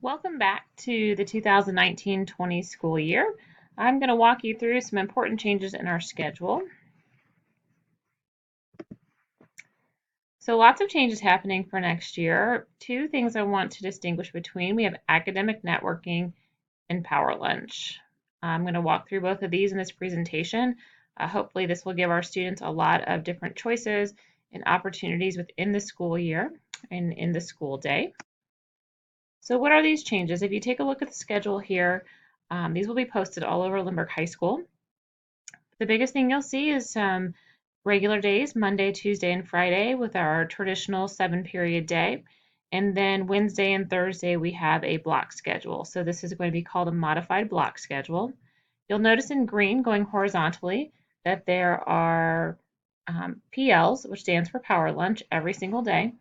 Welcome back to the 2019-20 school year. I'm going to walk you through some important changes in our schedule. So lots of changes happening for next year. Two things I want to distinguish between. We have academic networking and Power Lunch. I'm going to walk through both of these in this presentation. Hopefully this will give our students a lot of different choices and opportunities within the school year and in the school day. So what are these changes? If you take a look at the schedule here, these will be posted all over Lindbergh High School. The biggest thing you'll see is some regular days, Monday, Tuesday, and Friday with our traditional 7-period day. And then Wednesday and Thursday, we have a block schedule. So this is going to be called a modified block schedule. You'll notice in green going horizontally that there are PLs, which stands for Power Lunch, every single day.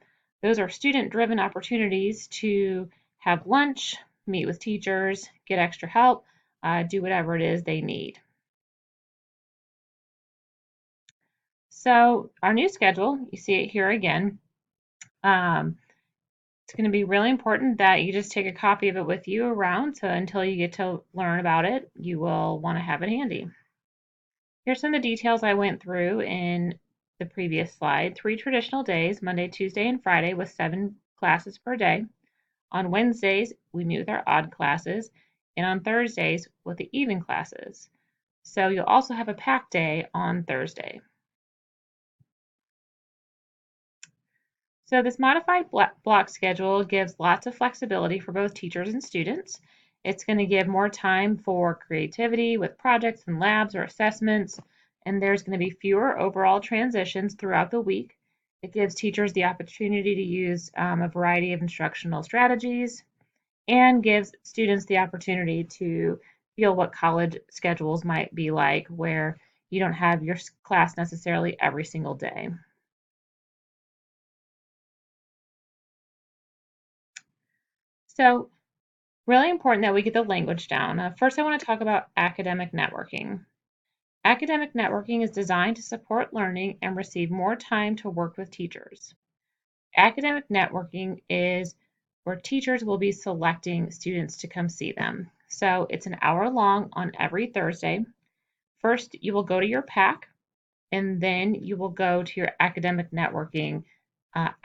Those are student-driven opportunities to have lunch, meet with teachers, get extra help, do whatever it is they need. So our new schedule, you see it here again. It's going to be really important that you just take a copy of it with you around, so until you get to learn about it, you will want to have it handy. Here's some of the details I went through in the previous slide. 3 traditional days, Monday, Tuesday, and Friday, with 7 classes per day. On Wednesdays, we meet with our odd classes, and on Thursdays with the even classes. So you'll also have a pack day on Thursday. So this modified block schedule gives lots of flexibility for both teachers and students. It's going to give more time for creativity with projects and labs or assessments, and there's going to be fewer overall transitions throughout the week. It gives teachers the opportunity to use a variety of instructional strategies and gives students the opportunity to feel what college schedules might be like, where you don't have your class necessarily every single day. So really important that we get the language down. First, I want to talk about academic networking. Academic networking is designed to support learning and receive more time to work with teachers. Academic networking is where teachers will be selecting students to come see them. So it's an hour long on every Thursday. First, you will go to your PAC, and then you will go to your academic networking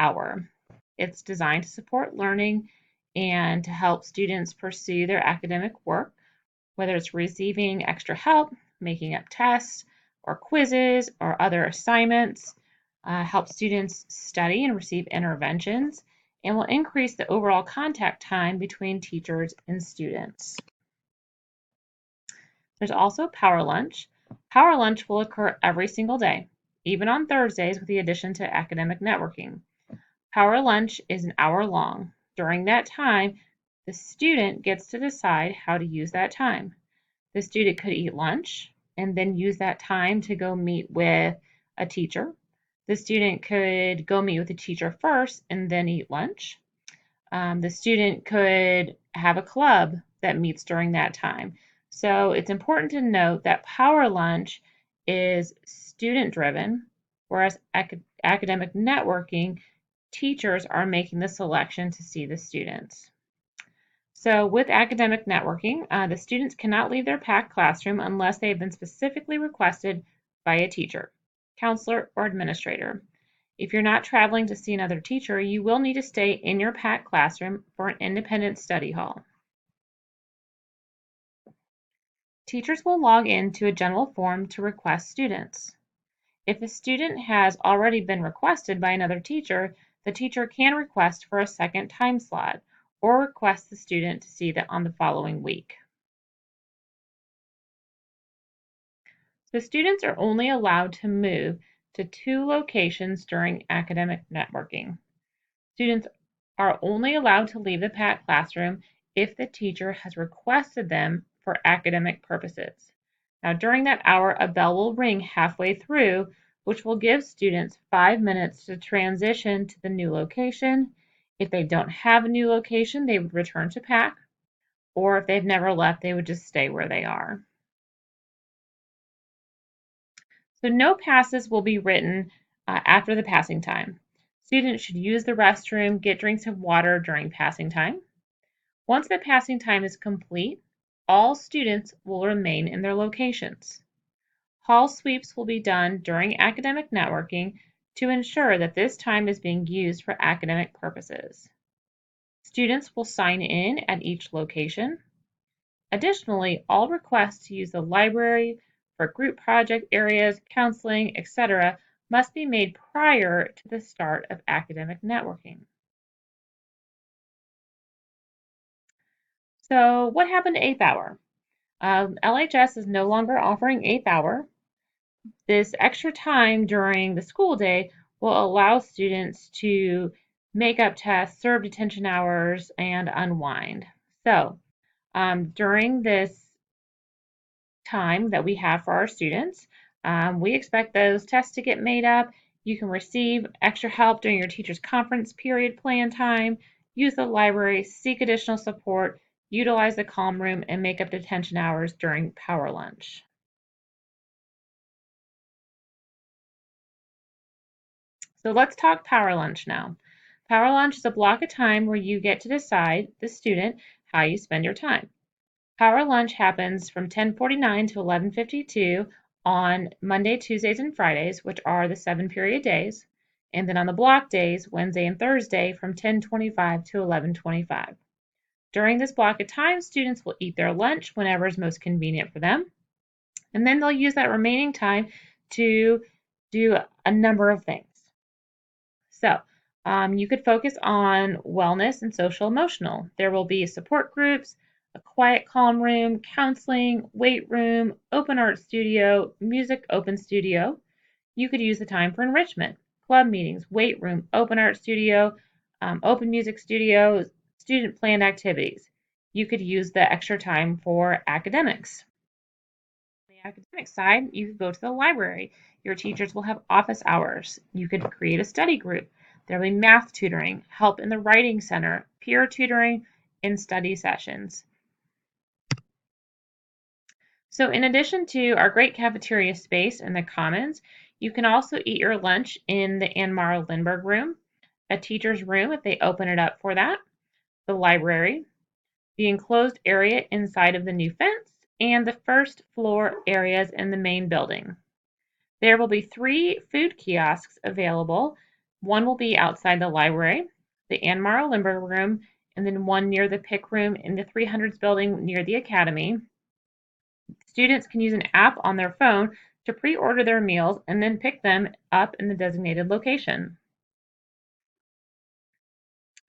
hour. It's designed to support learning and to help students pursue their academic work, whether it's receiving extra help, making up tests or quizzes or other assignments, help students study and receive interventions, and will increase the overall contact time between teachers and students. There's also Power Lunch. Power Lunch will occur every single day, even on Thursdays with the addition to academic networking. Power Lunch is an hour long. During that time, the student gets to decide how to use that time. The student could eat lunch and then use that time to go meet with a teacher. The student could go meet with the teacher first and then eat lunch. The student could have a club that meets during that time. So it's important to note that Power Lunch is student driven, whereas academic networking, teachers are making the selection to see the students. So with academic networking, the students cannot leave their PAC classroom unless they have been specifically requested by a teacher, counselor, or administrator. If you're not traveling to see another teacher, you will need to stay in your PAC classroom for an independent study hall. Teachers will log in to a general form to request students. If a student has already been requested by another teacher, the teacher can request for a second time slot or request the student to see that on the following week. The students are only allowed to move to 2 locations during academic networking. Students are only allowed to leave the PAC classroom if the teacher has requested them for academic purposes. Now, during that hour, a bell will ring halfway through, which will give students 5 minutes to transition to the new location. If they don't have a new location, they would return to PAC, or if they've never left, they would just stay where they are. So no passes will be written after the passing time. Students should use the restroom, get drinks of water during passing time. Once the passing time is complete, all students will remain in their locations. Hall sweeps will be done during academic networking to ensure that this time is being used for academic purposes. Students will sign in at each location. Additionally, all requests to use the library for group project areas, counseling, etc. must be made prior to the start of academic networking. So what happened to 8th hour? LHS is no longer offering 8th hour. This extra time during the school day will allow students to make up tests, serve detention hours, and unwind. So during this time that we have for our students, we expect those tests to get made up. You can receive extra help during your teacher's conference period plan time, use the library, seek additional support, utilize the calm room, and make up detention hours during power lunch. So let's talk power lunch now. Power lunch is a block of time where you get to decide, the student, how you spend your time. Power lunch happens from 10:49 to 11:52 on Monday, Tuesdays, and Fridays, which are the 7-period days, and then on the block days, Wednesday and Thursday, from 10:25 to 11:25. During this block of time, students will eat their lunch whenever is most convenient for them, and then they'll use that remaining time to do a number of things. So you could focus on wellness and social emotional. There will be support groups, a quiet calm room, counseling, weight room, open art studio, music open studio. You could use the time for enrichment, club meetings, weight room, open art studio, open music studio, student planned activities. You could use the extra time for academics. On the academic side, you could go to the library. Your teachers will have office hours. You could create a study group. There will be math tutoring, help in the writing center, peer tutoring, and study sessions. So in addition to our great cafeteria space in the Commons, you can also eat your lunch in the Ann-Mara Lindbergh room, a teacher's room if they open it up for that, the library, the enclosed area inside of the new fence, and the first floor areas in the main building. There will be 3 food kiosks available. One will be outside the library, the Ann-Mara Lindbergh room, and then one near the Pick room in the 300s building near the Academy. Students can use an app on their phone to pre-order their meals and then pick them up in the designated location.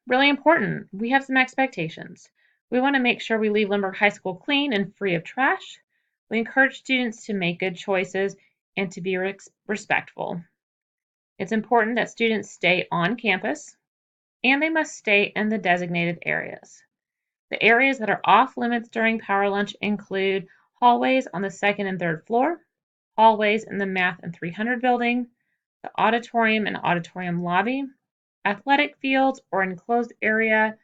Really important, we have some expectations. We want to make sure we leave Lindbergh High School clean and free of trash. We encourage students to make good choices and to be respectful. It's important that students stay on campus, and they must stay in the designated areas. The areas that are off limits during power lunch include hallways on the 2nd and 3rd floor, hallways in the Math and 300 building, the auditorium and auditorium lobby, athletic fields or enclosed area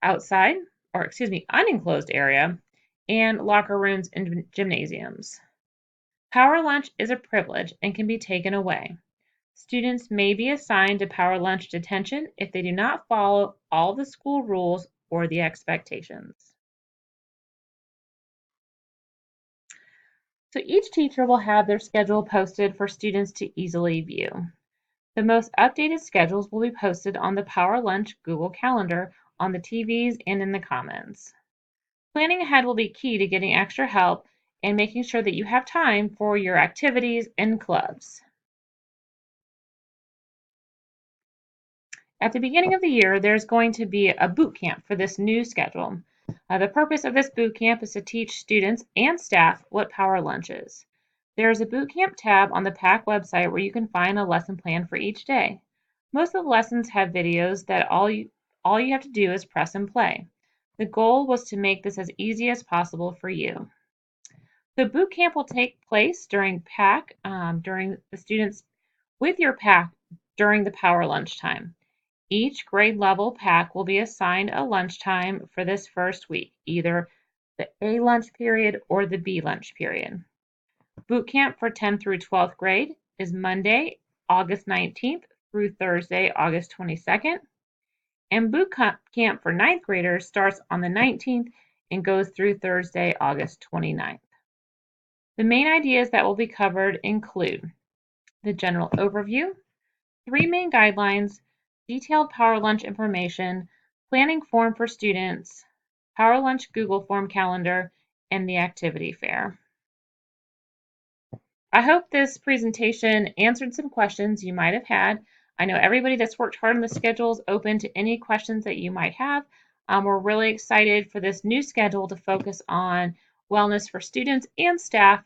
outside, or excuse me, unenclosed area, and locker rooms and gymnasiums. Power lunch is a privilege and can be taken away. Students may be assigned to power lunch detention if they do not follow all the school rules or the expectations. So each teacher will have their schedule posted for students to easily view. The most updated schedules will be posted on the Power Lunch Google Calendar on the TVs and in the Commons. Planning ahead will be key to getting extra help and making sure that you have time for your activities and clubs. At the beginning of the year, there's going to be a boot camp for this new schedule. The purpose of this boot camp is to teach students and staff what Power Lunch is. There is a boot camp tab on the PAC website where you can find a lesson plan for each day. Most of the lessons have videos that all you have to do is press and play. The goal was to make this as easy as possible for you. The boot camp will take place during PAC, during the students with your PAC during the Power Lunch time. Each grade level PAC will be assigned a lunchtime for this first week, either the A lunch period or the B lunch period. Boot camp for 10th through 12th grade is Monday, August 19th through Thursday, August 22nd. And boot camp for ninth graders starts on the 19th and goes through Thursday, August 29th. The main ideas that will be covered include the general overview, 3 main guidelines, detailed Power Lunch information, planning form for students, Power Lunch Google Form calendar, and the activity fair. I hope this presentation answered some questions you might have had. I know everybody that's worked hard on the schedule is open to any questions that you might have. We're really excited for this new schedule to focus on wellness for students and staff,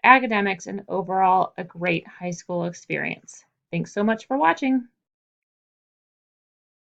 academics, and overall a great high school experience. Thanks so much for watching.